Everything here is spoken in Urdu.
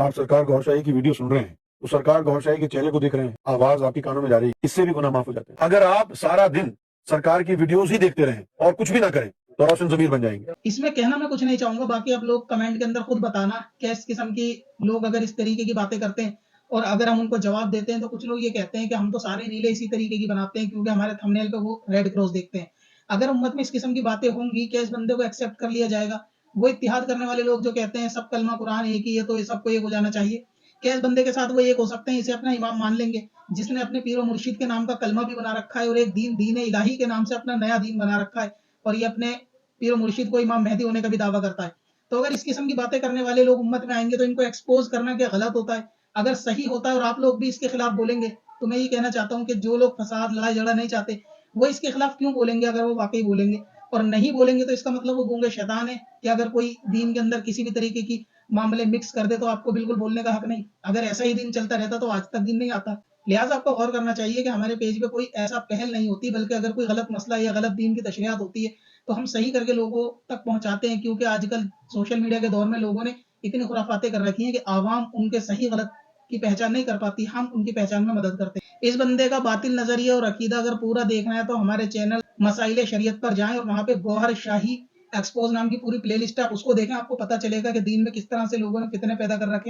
آپ سرکار گور شاہی کی ویڈیو سن رہے ہیں تو سرکار گور شاہی کے چہرے کو دیکھ رہے ہیں، آواز آپ کی کانوں میں جا رہی ہے، اس سے بھی گناہ معاف ہو جاتے ہیں۔ اگر آپ سارا دن سرکار کی ویڈیوز ہی دیکھتے رہیں اور کچھ بھی نہ کریں تو روشن ضمیر بن جائیں گے۔ اس میں کہنا میں کچھ نہیں چاہوں گا، باقی آپ لوگ کمنٹ کے اندر خود بتانا کہ اس قسم کی لوگ اگر اس طریقے کی باتیں کرتے ہیں اور اگر ہم ان کو جواب دیتے ہیں تو کچھ لوگ یہ کہتے ہیں کہ ہم تو سارے ریلے اسی طریقے کی بناتے ہیں کیونکہ ہمارے تھمبنیل پہ وہ ریڈ کراس دیکھتے ہیں۔ اگر امت میں اس قسم کی باتیں ہوں گی کیا اس بندے کو ایکسیپٹ کر لیا جائے گا؟ وہ اتحاد کرنے والے لوگ جو کہتے ہیں سب کلمہ قرآن ایک ہی ہے تو سب کو ایک ہو جانا چاہیے، کیا اس بندے کے ساتھ وہ ایک ہو سکتے ہیں؟ اسے اپنا امام مان لیں گے جس نے اپنے پیر و مرشید کے نام کا کلمہ بھی بنا رکھا ہے اور ایک دین الہی کے نام سے اپنا نیا دین بنا رکھا ہے، اور یہ اپنے پیر و مرشید کو امام مہدی ہونے کا بھی دعویٰ کرتا ہے؟ تو اگر اس قسم کی باتیں کرنے والے لوگ امت میں آئیں گے تو ان کو ایکسپوز کرنا کیا غلط ہوتا ہے؟ اگر صحیح ہوتا ہے اور آپ لوگ بھی اس کے خلاف بولیں گے تو میں یہ کہنا چاہتا ہوں کہ جو لوگ فساد لڑائی جھگڑا نہیں چاہتے وہ اس کے خلاف کیوں بولیں گے؟ اگر وہ واقعی بولیں گے اور نہیں بولیں گے تو اس کا مطلب وہ گونگے شیطان ہے کہ اگر کوئی دین کے اندر کسی بھی طریقے کی معاملے مکس کر دے تو آپ کو بالکل بولنے کا حق نہیں۔ اگر ایسا ہی دن چلتا رہتا تو آج تک دن نہیں آتا۔ لہٰذا آپ کو غور کرنا چاہیے کہ ہمارے پیج پہ کوئی ایسا پہل نہیں ہوتی، بلکہ اگر کوئی غلط مسئلہ یا غلط دین کی تشریحات ہوتی ہے تو ہم صحیح کر کے لوگوں تک پہنچاتے ہیں، کیونکہ آج کل سوشل میڈیا کے دور میں لوگوں نے اتنی خرافاتیں کر رکھی ہیں کہ عوام ان کے صحیح غلط کی پہچان نہیں کر پاتی، ہم ان کی پہچان میں مدد کرتے ہیں۔ اس بندے کا باطل نظریہ اور عقیدہ اگر پورا دیکھنا ہے تو ہمارے چینل مسائل شریعت پر جائیں اور وہاں پہ گوہر شاہی ایکسپوز نام کی پوری پلے لسٹ ہے، آپ اس کو دیکھیں، آپ کو پتہ چلے گا کہ دین میں کس طرح سے لوگوں نے فتنے پیدا کر رکھے ہیں۔